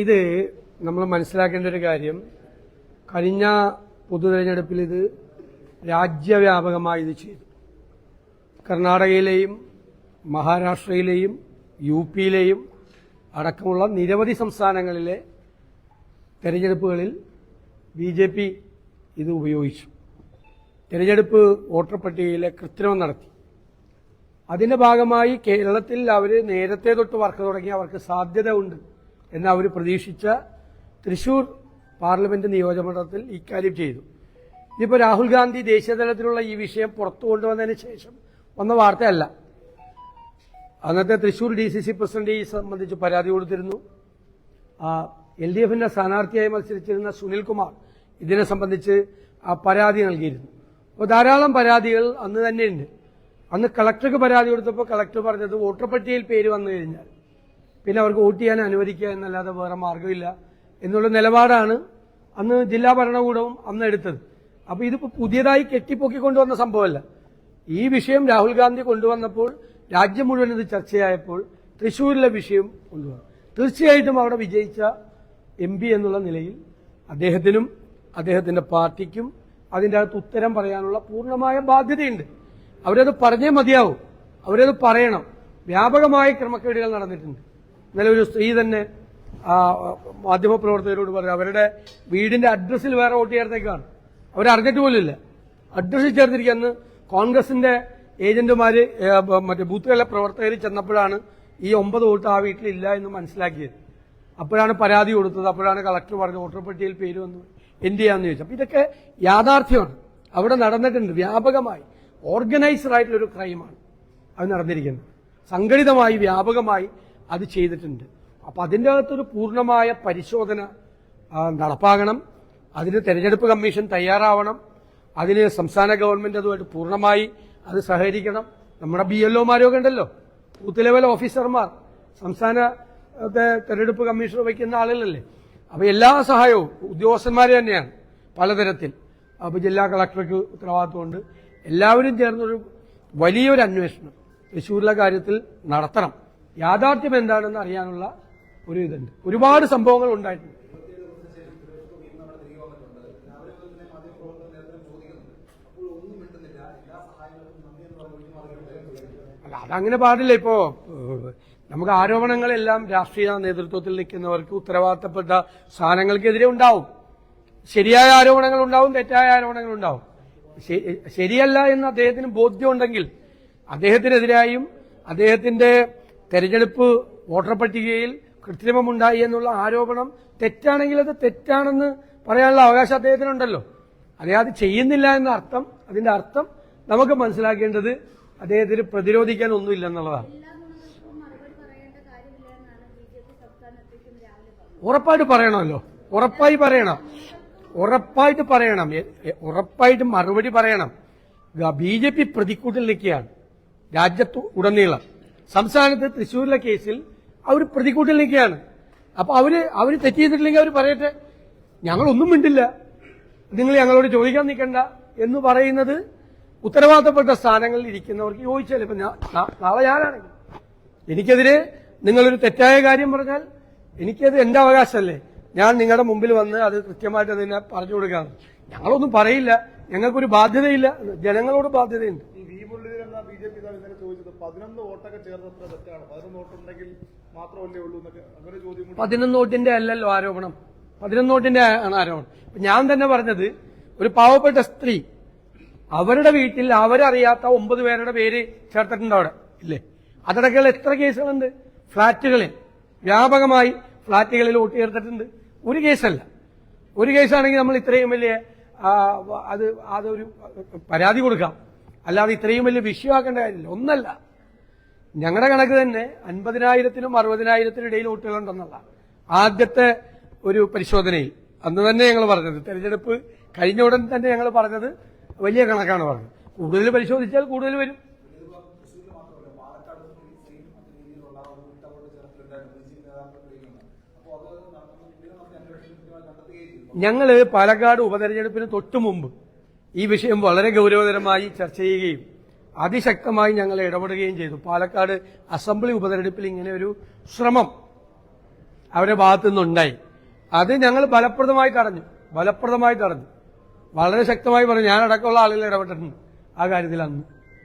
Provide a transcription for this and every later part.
ഇത് നമ്മൾ മനസ്സിലാക്കേണ്ട ഒരു കാര്യം, കഴിഞ്ഞ പൊതുതെരഞ്ഞെടുപ്പിൽ ഇത് രാജ്യവ്യാപകമായി ഇത് ചെയ്തു. കർണാടകയിലെയും മഹാരാഷ്ട്രയിലെയും യുപിയിലെയും അടക്കമുള്ള നിരവധി സംസ്ഥാനങ്ങളിലെ തെരഞ്ഞെടുപ്പുകളിൽ BJP ഇത് ഉപയോഗിച്ചു. തെരഞ്ഞെടുപ്പ് വോട്ടർ പട്ടികയിലെ കൃത്രിമം നടത്തി. അതിന്റെ ഭാഗമായി കേരളത്തിൽ അവർ നേരത്തെ തൊട്ട് വർക്ക് തുടങ്ങി, അവർക്ക് സാധ്യത ഉണ്ട് എന്ന് അവർ പ്രതീക്ഷിച്ച തൃശൂർ പാർലമെന്റ് നിയോജകമണ്ഡലത്തിൽ ഇക്കാര്യം ചെയ്തു. ഇതിപ്പോൾ രാഹുൽ ഗാന്ധി ദേശീയതലത്തിലുള്ള ഈ വിഷയം പുറത്തു കൊണ്ടുവന്നതിന് ശേഷം വന്ന വാർത്തയല്ല. അന്നത്തെ തൃശൂർ DCC പ്രസിഡന്റ് ഈ സംബന്ധിച്ച് പരാതി കൊടുത്തിരുന്നു. LDFന്റെ സ്ഥാനാർത്ഥിയായി മത്സരിച്ചിരുന്ന സുനിൽകുമാർ ഇതിനെ സംബന്ധിച്ച് പരാതി നൽകിയിരുന്നു. അപ്പോൾ ധാരാളം പരാതികൾ അന്ന് തന്നെയുണ്ട്. അന്ന് കളക്ടർക്ക് പരാതി കൊടുത്തപ്പോൾ കളക്ടർ പറഞ്ഞത് വോട്ടർ പട്ടികയിൽ പേര് വന്നു കഴിഞ്ഞാൽ പിന്നെ അവർക്ക് വോട്ട് ചെയ്യാൻ അനുവദിക്കുക എന്നല്ലാതെ വേറെ മാർഗമില്ല എന്നുള്ള നിലപാടാണ് അന്ന് ജില്ലാ ഭരണകൂടവും അന്ന് എടുത്തത്. അപ്പോൾ ഇതിപ്പോൾ പുതിയതായി കെട്ടിപ്പൊക്കിക്കൊണ്ടുവന്ന സംഭവമല്ല. ഈ വിഷയം രാഹുൽ ഗാന്ധി കൊണ്ടുവന്നപ്പോൾ രാജ്യം മുഴുവൻ ഇത് ചർച്ചയായപ്പോൾ തൃശ്ശൂരിലെ വിഷയം കൊണ്ടുവന്നു. തീർച്ചയായിട്ടും അവിടെ വിജയിച്ച MP എന്നുള്ള നിലയിൽ അദ്ദേഹത്തിനും അദ്ദേഹത്തിന്റെ പാർട്ടിക്കും അതിൻ്റെ അകത്ത് ഉത്തരം പറയാനുള്ള പൂർണ്ണമായ ബാധ്യതയുണ്ട്. അവരത് പറഞ്ഞേ മതിയാവും, അവരത് പറയണം. വ്യാപകമായ ക്രമക്കേടുകൾ നടന്നിട്ടുണ്ട്. ഇന്നലെ ഒരു സ്ത്രീ തന്നെ മാധ്യമപ്രവർത്തകരോട് പറഞ്ഞു അവരുടെ വീടിന്റെ അഡ്രസ്സിൽ വേറെ വോട്ട് ചേർത്തേക്കാണ്. അവരറിഞ്ഞിട്ട് പോലുമില്ല. അഡ്രസ്സിൽ ചേർത്തിരിക്കുന്ന കോൺഗ്രസിന്റെ ഏജന്റുമാര് മറ്റേ ബൂത്തുകളിലെ പ്രവർത്തകർ ചെന്നപ്പോഴാണ് ഈ 9 വോട്ട് ആ വീട്ടിലില്ല എന്ന് മനസ്സിലാക്കിയത്. അപ്പോഴാണ് പരാതി കൊടുത്തത്. അപ്പോഴാണ് കളക്ടർ പറഞ്ഞു വോട്ടർ പട്ടികയിൽ പേര് വന്നു, എന്ത് ചെയ്യാന്ന് ചോദിച്ചു. അപ്പൊ ഇതൊക്കെ യാഥാർത്ഥ്യമാണ്, അവിടെ നടന്നിട്ടുണ്ട്. വ്യാപകമായി ഓർഗനൈസ്ഡ് ആയിട്ടുള്ളൊരു ക്രൈമാണ് അത് നടന്നിരിക്കുന്നത്. സംഘടിതമായി വ്യാപകമായി അത് ചെയ്തിട്ടുണ്ട്. അപ്പൊ അതിൻ്റെ അകത്തൊരു പൂർണ്ണമായ പരിശോധന നടപ്പാകണം. അതിന് തെരഞ്ഞെടുപ്പ് കമ്മീഷൻ തയ്യാറാവണം. അതിന് സംസ്ഥാന ഗവൺമെന്റ് അതുമായിട്ട് പൂർണ്ണമായി അത് സഹകരിക്കണം. നമ്മുടെ BLOമാരൊക്കെ ഉണ്ടല്ലോ, ബൂത്ത് ലെവൽ ഓഫീസർമാർ, സംസ്ഥാന തെരഞ്ഞെടുപ്പ് കമ്മീഷണർ വയ്ക്കുന്ന ആളുകളല്ലേ. അപ്പൊ എല്ലാ സഹായവും ഉദ്യോഗസ്ഥന്മാർ തന്നെയാണ് പലതരത്തിൽ. അപ്പൊ ജില്ലാ കളക്ടർക്ക് ഉത്തരവാദിത്വമുണ്ട്. എല്ലാവരും ചേർന്നൊരു വലിയൊരു അന്വേഷണം തൃശ്ശൂരിലെ കാര്യത്തിൽ നടത്തണം. യാഥാർത്ഥ്യം എന്താണെന്ന് അറിയാനുള്ള ഒരു ഇതുണ്ട്. ഒരുപാട് സംഭവങ്ങൾ ഉണ്ടായിട്ടുണ്ട്. അല്ല, അതങ്ങനെ പാടില്ല. ഇപ്പോ നമുക്ക് ആരോപണങ്ങളെല്ലാം രാഷ്ട്രീയ നേതൃത്വത്തിൽ നിൽക്കുന്നവർക്ക് ഉത്തരവാദിത്തപ്പെട്ട സ്ഥാനങ്ങൾക്കെതിരെ ഉണ്ടാവും. ശരിയായ ആരോപണങ്ങൾ ഉണ്ടാവും, തെറ്റായ ആരോപണങ്ങൾ ഉണ്ടാവും. ശരിയല്ല എന്ന് അദ്ദേഹത്തിന് ബോധ്യമുണ്ടെങ്കിൽ അദ്ദേഹത്തിനെതിരായും അദ്ദേഹത്തിന്റെ തെരഞ്ഞെടുപ്പ് വോട്ടർ പട്ടികയിൽ കൃത്രിമമുണ്ടായി എന്നുള്ള ആരോപണം തെറ്റാണെങ്കിൽ അത് തെറ്റാണെന്ന് പറയാനുള്ള അവകാശം അദ്ദേഹത്തിനുണ്ടല്ലോ. അദ്ദേഹം അത് ചെയ്യുന്നില്ല എന്ന അർത്ഥം, അതിന്റെ അർത്ഥം നമുക്ക് മനസ്സിലാക്കേണ്ടത് അദ്ദേഹത്തിന് പ്രതിരോധിക്കാൻ ഒന്നുമില്ലെന്നുള്ളതാണ്. ഉറപ്പായിട്ട് പറയണമല്ലോ, ഉറപ്പായിട്ട് മറുപടി പറയണം. BJP പ്രതിക്കൂട്ടിൽ നിൽക്കുകയാണ് രാജ്യത്ത് ഉടനീളം. സംസ്ഥാനത്ത് തൃശ്ശൂരിലെ കേസിൽ അവർ പ്രതിക്കൂട്ടിൽ നിൽക്കുകയാണ്. അപ്പൊ അവര് തെറ്റ് ചെയ്തിട്ടില്ലെങ്കിൽ അവർ പറയട്ടെ, ഞങ്ങളൊന്നും മിണ്ടില്ല, നിങ്ങൾ ഞങ്ങളോട് ചോദിക്കാൻ നിൽക്കണ്ട എന്ന് പറയുന്നത് ഉത്തരവാദിത്തപ്പെട്ട സ്ഥാനങ്ങളിൽ ഇരിക്കുന്നവർക്ക് യോജിച്ചാൽ. ഇപ്പൊ നാളെ ഞാനാണെങ്കിൽ എനിക്കെതിരെ നിങ്ങളൊരു തെറ്റായ കാര്യം പറഞ്ഞാൽ എനിക്കത് എന്റെ അവകാശമല്ലേ. ഞാൻ നിങ്ങളുടെ മുമ്പിൽ വന്ന് അത് കൃത്യമായിട്ട് അതിനെ പറഞ്ഞു കൊടുക്കാം. ഞങ്ങളൊന്നും പറയില്ല, ഞങ്ങൾക്കൊരു ബാധ്യതയില്ല, ജനങ്ങളോട് ബാധ്യതയുണ്ട്. 11 വോട്ടിന്റെ അല്ലല്ലോ ആരോപണം, 11 വോട്ടിന്റെ ആണ് ആരോപണം. ഞാൻ തന്നെ പറഞ്ഞത് ഒരു പാവപ്പെട്ട സ്ത്രീ അവരുടെ വീട്ടിൽ അവരറിയാത്ത 9 പേരുടെ പേര് ചേർത്തിട്ടുണ്ട് അവിടെ ഇല്ലേ. അതടക്കമുള്ള എത്ര കേസുകളുണ്ട്. ഫ്ളാറ്റുകളിൽ വ്യാപകമായി ഫ്ളാറ്റുകളിൽ വോട്ട് ചേർത്തിട്ടുണ്ട്. ഒരു കേസല്ല, ഒരു കേസാണെങ്കിൽ നമ്മൾ ഇത്രയും വലിയ അതൊരു പരാതി കൊടുക്കാം, അല്ലാതെ ഇത്രയും വലിയ വിഷയമാക്കേണ്ട കാര്യമില്ല. ഒന്നല്ല, ഞങ്ങളുടെ കണക്ക് തന്നെ 50,000-നും 60,000-നും ഇടയിൽ വോട്ടുകളുണ്ടെന്നുള്ള ആദ്യത്തെ ഒരു പരിശോധനയിൽ അന്ന് തന്നെ ഞങ്ങൾ പറഞ്ഞത്, തെരഞ്ഞെടുപ്പ് കഴിഞ്ഞ ഉടൻ തന്നെ ഞങ്ങൾ പറഞ്ഞത് വലിയ കണക്കാണ് പറഞ്ഞത്. കൂടുതൽ പരിശോധിച്ചാൽ കൂടുതൽ വരും. ഞങ്ങൾ പാലക്കാട് ഉപതെരഞ്ഞെടുപ്പിന് തൊട്ടു മുമ്പ് ഈ വിഷയം വളരെ ഗൗരവതരമായി ചർച്ച ചെയ്യുകയും അതിശക്തമായി ഞങ്ങൾ ഇടപെടുകയും ചെയ്തു. പാലക്കാട് അസംബ്ലി ഉപതെരഞ്ഞെടുപ്പിൽ ഇങ്ങനെ ഒരു ശ്രമം അവരുടെ ഭാഗത്തു നിന്നുണ്ടായി. അത് ഞങ്ങൾ ഫലപ്രദമായി തടഞ്ഞു. വളരെ ശക്തമായി പറഞ്ഞു. ഞാനടക്കമുള്ള ആളുകൾ ഇടപെട്ടിട്ടുണ്ട് ആ കാര്യത്തിൽ. അന്ന്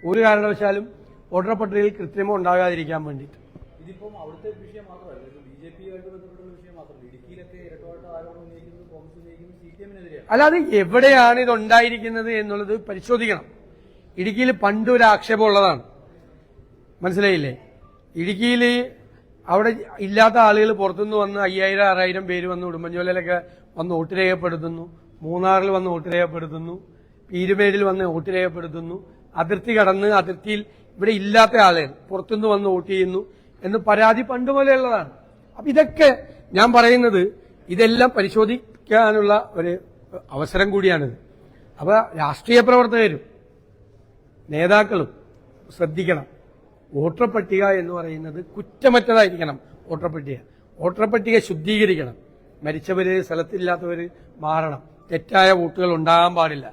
ഒരു കാരണവശാലും വോട്ടർ പട്ടികയിൽ കൃത്രിമം ഉണ്ടാകാതിരിക്കാൻ വേണ്ടിയിട്ട്. ഇതിപ്പം അവിടുത്തെ വിഷയം മാത്രമല്ല, ബിജെപിയുമായിട്ട് ബന്ധപ്പെട്ട വിഷയം മാത്രമല്ല, ഇടുക്കിയിലൊക്കെ ഇരട്ടവാട്ട ആരോപണം ഉന്നയിക്കുന്നത് കോൺഗ്രസ് ഉന്നയിക്കുന്നത് CPM-നെതിരെയാണ്. അല്ലാതെ എവിടെയാണ് ഇതുണ്ടായിരിക്കുന്നത് എന്നുള്ളത് പരിശോധിക്കണം. ഇടുക്കിയിൽ പണ്ടൊരു ആക്ഷേപം ഉള്ളതാണ്, മനസ്സിലായില്ലേ? ഇടുക്കിയിൽ അവിടെ ഇല്ലാത്ത ആളുകൾ പുറത്തുനിന്ന് വന്ന് 5000-6000 പേര് വന്ന് ഉടുമ്പൻചോലയിലൊക്കെ വന്ന് വോട്ട് രേഖപ്പെടുത്തുന്നു, മൂന്നാറിൽ വന്ന് വോട്ട് രേഖപ്പെടുത്തുന്നു, പീരുമേടിൽ വന്ന് വോട്ട് രേഖപ്പെടുത്തുന്നു, അതിർത്തി കടന്ന് അതിർത്തിയിൽ ഇവിടെ ഇല്ലാത്ത ആളുകൾ പുറത്തുനിന്ന് വന്ന് വോട്ട് ചെയ്യുന്നു എന്ന് പരാതി പണ്ടുപോലെയുള്ളതാണ്. അപ്പൊ ഇതൊക്കെ ഞാൻ പറയുന്നത് ഇതെല്ലാം പരിശോധിക്കാനുള്ള ഒരു അവസരം കൂടിയാണിത്. അപ്പൊ രാഷ്ട്രീയ പ്രവർത്തകരും നേതാക്കളും ശ്രദ്ധിക്കണം. വോട്ടർ പട്ടിക എന്ന് പറയുന്നത് കുറ്റമറ്റതായിരിക്കണം. വോട്ടർ പട്ടിക ശുദ്ധീകരിക്കണം. മരിച്ചവര്, സ്ഥലത്തില്ലാത്തവര് മാറണം. തെറ്റായ വോട്ടുകൾ ഉണ്ടാകാൻ പാടില്ല.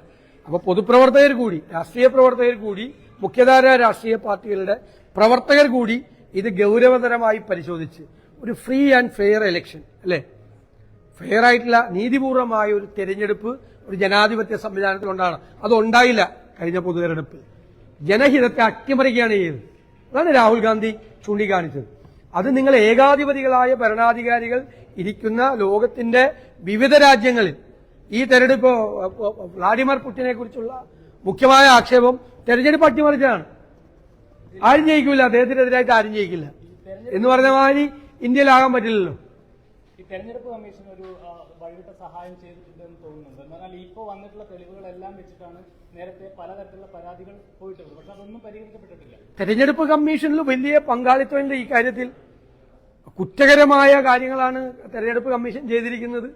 അപ്പൊ പൊതുപ്രവർത്തകർ കൂടി, രാഷ്ട്രീയ പ്രവർത്തകർ കൂടി, മുഖ്യധാര രാഷ്ട്രീയ പാർട്ടികളുടെ പ്രവർത്തകർ കൂടി ഇത് ഗൌരവതരമായി പരിശോധിച്ച് ഒരു ഫ്രീ ആൻഡ് ഫെയർ ഇലക്ഷൻ, അല്ലെ, ഫെയർ ആയിട്ടുള്ള നീതിപൂർവമായ ഒരു തെരഞ്ഞെടുപ്പ് ഒരു ജനാധിപത്യ സംവിധാനത്തിൽ ഉണ്ടാകണം. അതുണ്ടായില്ല കഴിഞ്ഞ പൊതുതെരഞ്ഞെടുപ്പിൽ. ജനഹിതത്തെ അട്ടിമറിക്കുകയാണ് ചെയ്തത്. അതാണ് രാഹുൽ ഗാന്ധി ചൂണ്ടിക്കാണിച്ചത്. അത് നിങ്ങൾ ഏകാധിപതികളായ ഭരണാധികാരികൾ ഇരിക്കുന്ന ലോകത്തിന്റെ വിവിധ രാജ്യങ്ങളിൽ ഈ തെരഞ്ഞെടുപ്പ് വ്ളാഡിമിർ പുടിനെ കുറിച്ചുള്ള മുഖ്യമായ ആക്ഷേപം തെരഞ്ഞെടുപ്പ് അട്ടിമറിച്ചാണ്. ആരും ജയിക്കില്ല, അദ്ദേഹത്തിനെതിരായിട്ട് ആരും ജയിക്കില്ല എന്ന് പറഞ്ഞ മാതിരി ഇന്ത്യയിലാകാൻ പറ്റില്ലല്ലോ. ഈ തെരഞ്ഞെടുപ്പ് കമ്മീഷൻ ഒരു വഴിവിട്ട സഹായം ചെയ്തിട്ടുണ്ടെന്ന് തോന്നുന്നുണ്ട്. എന്നാൽ ഇപ്പോൾ വന്നിട്ടുള്ള തെളിവുകളെല്ലാം വെച്ചിട്ടാണ് നേരത്തെ പലതരത്തിലുള്ള പരാതികൾ പോയിട്ടുള്ളത്. പക്ഷെ അതൊന്നും പരിഹരിക്കപ്പെട്ടിട്ടില്ല. തെരഞ്ഞെടുപ്പ് കമ്മീഷനിൽ വലിയ പങ്കാളിത്തമുണ്ട് ഈ കാര്യത്തിൽ. കുറ്റകരമായ കാര്യങ്ങളാണ് തെരഞ്ഞെടുപ്പ് കമ്മീഷൻ ചെയ്തിരിക്കുന്നത്.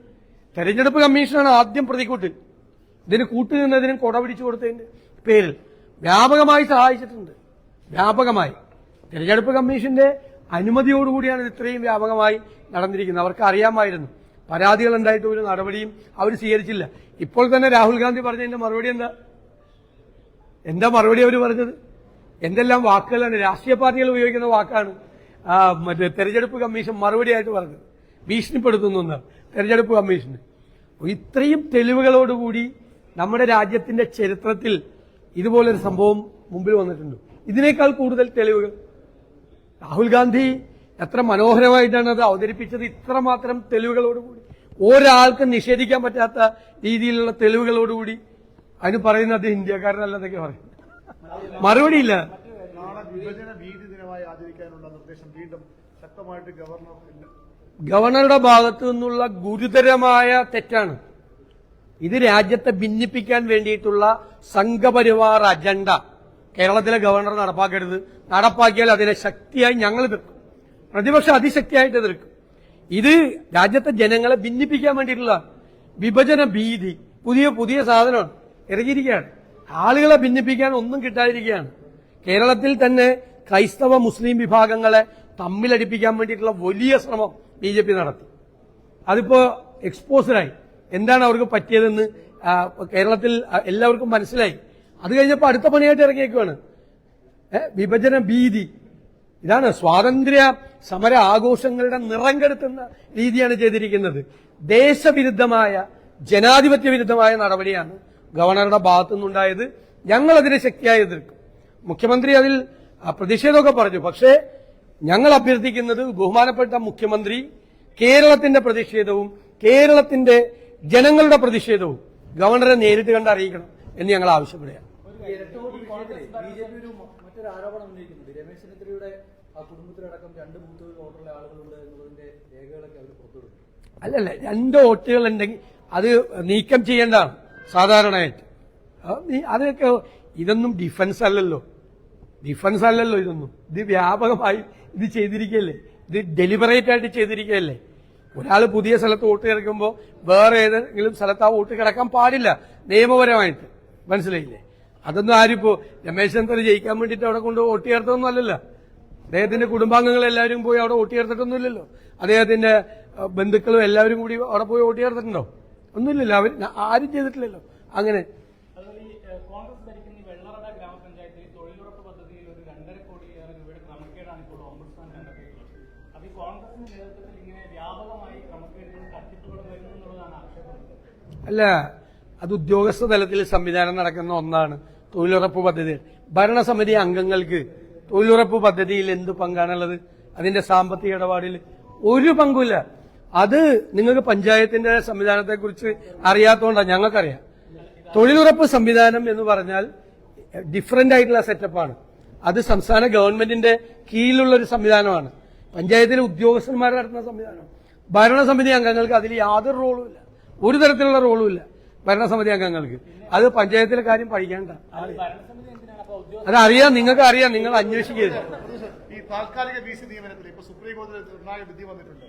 തെരഞ്ഞെടുപ്പ് കമ്മീഷനാണ് ആദ്യം പ്രതിക്കൂട്ട്. ഇതിന് കൂട്ടുനിന്നതിനും കൊട പിടിച്ചു കൊടുത്തതിന്റെ പേരിൽ വ്യാപകമായി സഹായിച്ചിട്ടുണ്ട്. വ്യാപകമായി തെരഞ്ഞെടുപ്പ് കമ്മീഷന്റെ അനുമതിയോടുകൂടിയാണ് ഇത് ഇത്രയും വ്യാപകമായി നടന്നിരിക്കുന്നത്. അവർക്ക് അറിയാമായിരുന്നു പരാതികൾ ഉണ്ടായിട്ട് ഒരു നടപടിയും അവർ സ്വീകരിച്ചില്ല. ഇപ്പോൾ തന്നെ രാഹുൽ ഗാന്ധി പറഞ്ഞതിന്റെ മറുപടി എന്താ മറുപടി അവർ പറഞ്ഞത്? എന്തെല്ലാം വാക്കുകളാണ് രാഷ്ട്രീയ പാർട്ടികൾ ഉപയോഗിക്കുന്ന വാക്കാണ് മറ്റേ തെരഞ്ഞെടുപ്പ് കമ്മീഷൻ മറുപടിയായിട്ട് പറഞ്ഞത്. ഭീഷണിപ്പെടുത്തുന്നു തെരഞ്ഞെടുപ്പ് കമ്മീഷന്. ഇത്രയും തെളിവുകളോടുകൂടി നമ്മുടെ രാജ്യത്തിന്റെ ചരിത്രത്തിൽ ഇതുപോലൊരു സംഭവം മുമ്പിൽ വന്നിട്ടുണ്ട്. ഇതിനേക്കാൾ കൂടുതൽ തെളിവുകൾ രാഹുൽ ഗാന്ധി എത്ര മനോഹരമായിട്ടാണ് അത് അവതരിപ്പിച്ചത്. ഇത്രമാത്രം തെളിവുകളോടുകൂടി, ഒരാൾക്കും നിഷേധിക്കാൻ പറ്റാത്ത രീതിയിലുള്ള തെളിവുകളോടുകൂടി. അതിന് പറയുന്നത് അത് ഇന്ത്യക്കാരനല്ലെന്നൊക്കെ പറയും. മറുപടിയില്ല. നാളെ വിഭജന ഭീതി ദിനമായി ആചരിക്കാനുള്ള നിർദ്ദേശം വീണ്ടും ശക്തമായിട്ട് ഗവർണറുടെ ഭാഗത്തു നിന്നുള്ള ഗുരുതരമായ തെറ്റാണ്. ഇത് രാജ്യത്തെ ഭിന്നിപ്പിക്കാൻ വേണ്ടിയിട്ടുള്ള സംഘപരിവാർ അജണ്ട കേരളത്തിലെ ഗവർണർ നടപ്പാക്കരുത്. നടപ്പാക്കിയാൽ അതിനെ ശക്തിയായി ഞങ്ങൾ എതിർക്കും. പ്രതിപക്ഷം അതിശക്തിയായിട്ട് എതിർക്കും. ഇത് രാജ്യത്തെ ജനങ്ങളെ ഭിന്നിപ്പിക്കാൻ വേണ്ടിയിട്ടുള്ള വിഭജന ഭീതി പുതിയ സാധനമാണ് ഇറങ്ങിയിരിക്കുകയാണ്. ആളുകളെ ഭിന്നിപ്പിക്കാൻ ഒന്നും കിട്ടാതിരിക്കുകയാണ്. കേരളത്തിൽ തന്നെ ക്രൈസ്തവ മുസ്ലിം വിഭാഗങ്ങളെ തമ്മിലടിപ്പിക്കാൻ വേണ്ടിയിട്ടുള്ള വലിയ ശ്രമം BJP നടത്തി. അതിപ്പോ എക്സ്പോസ്ഡായി. എന്താണ് അവർക്ക് പറ്റിയതെന്ന് കേരളത്തിൽ എല്ലാവർക്കും മനസ്സിലായി. അത് കഴിഞ്ഞപ്പോൾ അടുത്ത പണിയായിട്ട് ഇറങ്ങിയേക്കുവാണ് വിഭജന ഭീതി. ഇതാണ് സ്വാതന്ത്ര്യ സമര ആഘോഷങ്ങളുടെ നിറം കെടുത്തുന്ന രീതിയാണ് ചെയ്തിരിക്കുന്നത്. ദേശവിരുദ്ധമായ ജനാധിപത്യ വിരുദ്ധമായ നടപടിയാണ് ഗവർണറുടെ ഭാഗത്തുനിന്നുണ്ടായത്. ഞങ്ങൾ അതിനെ ശക്തിയായി എതിർക്കും. മുഖ്യമന്ത്രി അതിൽ പ്രതിഷേധമൊക്കെ പറഞ്ഞു. പക്ഷേ ഞങ്ങൾ അഭ്യർത്ഥിക്കുന്നത് ബഹുമാനപ്പെട്ട മുഖ്യമന്ത്രി കേരളത്തിന്റെ പ്രതിഷേധവും കേരളത്തിന്റെ ജനങ്ങളുടെ പ്രതിഷേധവും ഗവർണറെ നേരിട്ട് കണ്ട് അറിയിക്കണം എന്ന് ഞങ്ങൾ ആവശ്യപ്പെടുകയാണ്. BJP മറ്റൊരു ആരോപണം ഉന്നയിക്കുന്നുണ്ട്. രമേശ് ചെന്നിത്തലയുടെ കുടുംബത്തിലടക്കം 2 ബൂത്തുകളിൽ വോട്ടുള്ള ആളുകളുണ്ട് എന്നതിന്റെ രേഖകളൊക്കെ അവർ പുറത്തുവിടും. അല്ലല്ല, 2 വോട്ടുകൾ ഉണ്ടെങ്കിൽ അത് നീക്കം ചെയ്യേണ്ടതാണ് സാധാരണയായിട്ട്. അതൊക്കെ ഇതൊന്നും ഡിഫൻസ് അല്ലല്ലോ ഇതൊന്നും. ഇത് വ്യാപകമായി ഇത് ചെയ്തിരിക്കുകയല്ലേ. ഇത് ഡെലിബറേറ്റ് ആയിട്ട് ചെയ്തിരിക്കുകയല്ലേ. ഒരാൾ പുതിയ സ്ഥലത്ത് വോട്ട് കിടക്കുമ്പോൾ വേറെ ഏതെങ്കിലും സ്ഥലത്ത് ആ വോട്ട് കിടക്കാൻ പാടില്ല നിയമപരമായിട്ട്. മനസ്സിലായില്ലേ? അതൊന്നും ആരിപ്പോ രമേശ് ചെന്നിത്തല ജയിക്കാൻ വേണ്ടിയിട്ട് അവിടെ കൊണ്ട് വോട്ട് ചേർത്തൊന്നും അല്ലല്ലോ. അദ്ദേഹത്തിന്റെ കുടുംബാംഗങ്ങൾ എല്ലാവരും പോയി അവിടെ വോട്ട് ചേർത്തിട്ടൊന്നുമില്ലല്ലോ. അദ്ദേഹത്തിന്റെ ബന്ധുക്കളും എല്ലാവരും കൂടി അവിടെ പോയി വോട്ട് ചേർത്തിട്ടുണ്ടോ? ഒന്നുമില്ലല്ലോ. അവർ ആരും ചെയ്തിട്ടില്ലല്ലോ. അങ്ങനെ കോൺഗ്രസ് ഭരിക്കുന്ന വെള്ളറട ഗ്രാമപഞ്ചായത്തിൽ തൊഴിലുറപ്പ് കോൺഗ്രസിന്റെ നേതൃത്വത്തിൽ ഇങ്ങനെ വ്യാപകമായി ക്രമക്കേടുകളും തട്ടിപ്പുകളും വരുന്നു എന്നുള്ളതാണ് ആക്ഷേപം. അല്ല, അത് ഉദ്യോഗസ്ഥ തലത്തിൽ സംവിധാനം നടക്കുന്ന ഒന്നാണ് തൊഴിലുറപ്പ് പദ്ധതി. ഭരണസമിതി അംഗങ്ങൾക്ക് തൊഴിലുറപ്പ് പദ്ധതിയിൽ എന്ത് പങ്കാണുള്ളത്? അതിന്റെ സാമ്പത്തിക ഇടപാടിൽ ഒരു പങ്കുമില്ല. അത് നിങ്ങൾക്ക് പഞ്ചായത്തിന്റെ സംവിധാനത്തെക്കുറിച്ച് അറിയാത്തതുകൊണ്ടാണ്. ഞങ്ങൾക്കറിയാം. തൊഴിലുറപ്പ് സംവിധാനം എന്ന് പറഞ്ഞാൽ ഡിഫറന്റ് ആയിട്ടുള്ള സെറ്റപ്പാണ്. അത് സംസ്ഥാന ഗവൺമെന്റിന്റെ കീഴിലുള്ള ഒരു സംവിധാനമാണ്. പഞ്ചായത്തിലെ ഉദ്യോഗസ്ഥന്മാർ നടത്തുന്ന സംവിധാനം. ഭരണസമിതി അംഗങ്ങൾക്ക് അതിൽ യാതൊരു റോളും ഇല്ല, ഒരു തരത്തിലുള്ള റോളും ഇല്ല ഭരണസമിതി അംഗങ്ങൾക്ക്. അത് പഞ്ചായത്തിലെ കാര്യം പഠിക്കേണ്ട. ഭരണസമിതി എന്തിനാണ് അപ്പൊ ഉദ്യോഗസ്ഥ അതറിയാം, നിങ്ങൾക്ക് അറിയാം, നിങ്ങൾ അന്വേഷിക്കരുത്. ഈ താൽക്കാലിക വി സി നിയമനത്തിൽ ഇപ്പൊ സുപ്രീം കോടതി നിർണായക വിധി വന്നിട്ടുണ്ട്.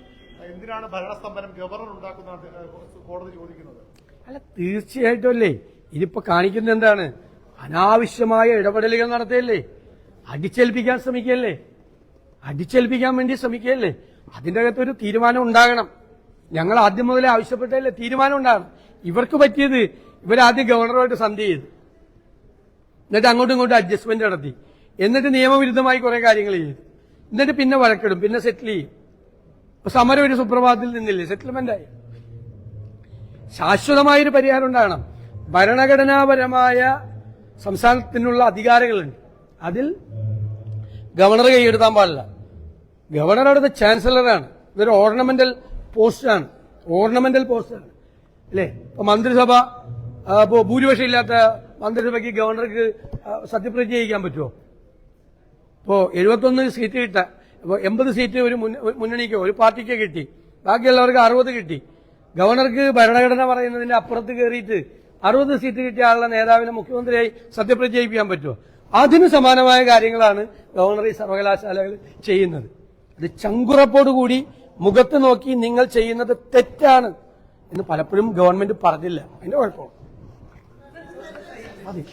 എന്തിനാണ് ഭരണസ്തംഭനം ഗവർണർ ഉണ്ടാക്കുന്ന കോടതി ചോദിക്കുന്നത്? അല്ല, തീർച്ചയായിട്ടും അല്ലേ. ഇതിപ്പോ കാണിക്കുന്നത് എന്താണ്? അനാവശ്യമായ ഇടപെടലുകൾ നടത്തുകയല്ലേ, അടിച്ചേൽപ്പിക്കാൻ ശ്രമിക്കുകയല്ലേ, അടിച്ചേൽപ്പിക്കാൻ വേണ്ടി ശ്രമിക്കുകയല്ലേ. അതിന്റെ അകത്തൊരു തീരുമാനം ഉണ്ടാകണം. ഞങ്ങൾ ആദ്യം മുതലേ ആവശ്യപ്പെട്ടല്ലേ തീരുമാനം ഉണ്ടാകണം. ഇവർക്ക് പറ്റിയത് ഇവരാദ്യം ഗവർണറുമായിട്ട് സന്ധി ചെയ്തു, എന്നിട്ട് അങ്ങോട്ടും ഇങ്ങോട്ടും അഡ്ജസ്റ്റ്മെന്റ് നടത്തി, എന്നിട്ട് നിയമവിരുദ്ധമായി കുറെ കാര്യങ്ങൾ ചെയ്തു, എന്നിട്ട് പിന്നെ വഴക്കിടും, പിന്നെ സെറ്റിൽ ചെയ്യും. ഇപ്പൊ സമരം ഒരു സുപ്രഭാതത്തിൽ നിന്നില്ലേ, സെറ്റിൽമെന്റായി. ശാശ്വതമായൊരു പരിഹാരം ഉണ്ടാകണം. ഭരണഘടനാപരമായ സംസ്ഥാനത്തിനുള്ള അധികാരങ്ങളുണ്ട്. അതിൽ ഗവർണർ കൈയെടുത്താൻ പാടില്ല. ഗവർണർ അവിടുത്തെ ചാൻസലറാണ്. ഇതൊരു ഓർണമെന്റൽ പോസ്റ്റാണ്, ഓർണമെന്റൽ പോസ്റ്റാണ് അല്ലേ. ഇപ്പൊ മന്ത്രിസഭ ഇപ്പോ ഭൂരിപക്ഷം ഇല്ലാത്ത മന്ത്രിസഭയ്ക്ക് ഗവർണർക്ക് സത്യപ്രതിജ്ഞ ചെയ്യിക്കാൻ പറ്റുമോ? ഇപ്പോ 71 സീറ്റ് കിട്ട, ഇപ്പൊ 80 സീറ്റ് ഒരു മുന്നണിക്കോ ഒരു പാർട്ടിക്കോ കിട്ടി, ബാക്കിയുള്ളവർക്ക് 60 കിട്ടി. ഗവർണർക്ക് ഭരണഘടന പറയുന്നതിന്റെ അപ്പുറത്ത് കയറിയിട്ട് 60 സീറ്റ് കിട്ടിയ ആളുടെ നേതാവിനെ മുഖ്യമന്ത്രിയായി സത്യപ്രതിജ്ഞ ചെയ്യിപ്പിക്കാൻ പറ്റുമോ? അതിന് സമാനമായ കാര്യങ്ങളാണ് ഗവർണർ ഈ സർവകലാശാലകൾ ചെയ്യുന്നത്. അത് ചങ്കുറപ്പോടുകൂടി മുഖത്ത് നോക്കി നിങ്ങൾ ചെയ്യുന്നത് തെറ്റാണ് എന്ന് പലപ്പോഴും ഗവൺമെന്റ് പറഞ്ഞില്ല. അതിന്റെ കുഴപ്പമാണ്. മതി.